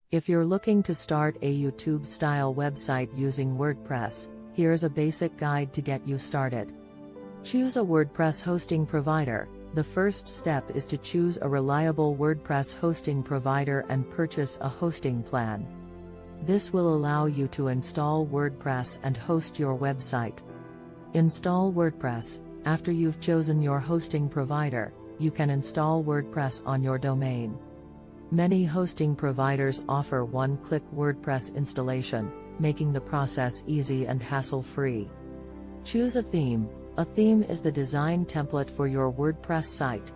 If you're looking to start a YouTube-style website using WordPress, here's a basic guide to get you started. Choose a WordPress hosting provider. The first step is to choose a reliable WordPress hosting provider and purchase a hosting plan. This will allow you to install WordPress and host your website. Install WordPress. After you've chosen your hosting provider, you can install WordPress on your domain. Many hosting providers offer one-click WordPress installation, making the process easy and hassle-free. Choose a theme. A theme is the design template for your WordPress site.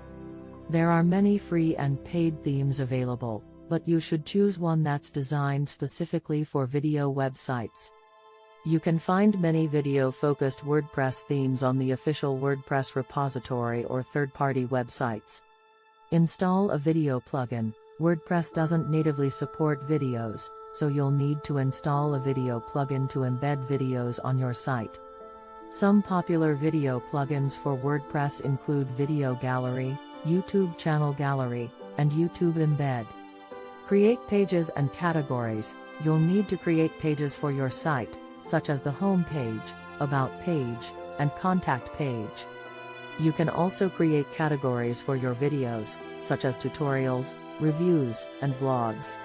There are many free and paid themes available, but you should choose one that's designed specifically for video websites. You can find many video-focused WordPress themes on the official WordPress repository or third-party websites. Install a video plugin. WordPress doesn't natively support videos, so you'll need to install a video plugin to embed videos on your site. Some popular video plugins for WordPress include Video Gallery, YouTube Channel Gallery, and YouTube Embed. Create pages and categories. You'll need to create pages for your site, such as the home page, about page, and contact page. You can also create categories for your videos, such as tutorials, reviews, and vlogs.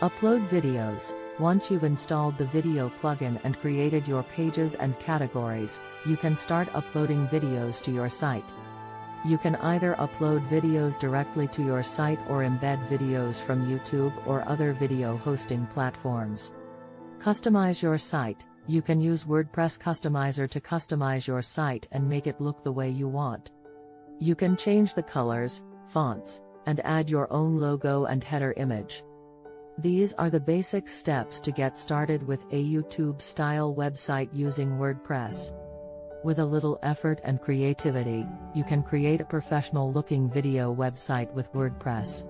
Upload videos. Once you've installed the video plugin and created your pages and categories, you can start uploading videos to your site. You can either upload videos directly to your site or embed videos from YouTube or other video hosting platforms. Customize your site. You can use WordPress Customizer to customize your site and make it look the way you want. You can change the colors, fonts, and add your own logo and header image. These are the basic steps to get started with a YouTube-style website using WordPress. With a little effort and creativity, you can create a professional-looking video website with WordPress.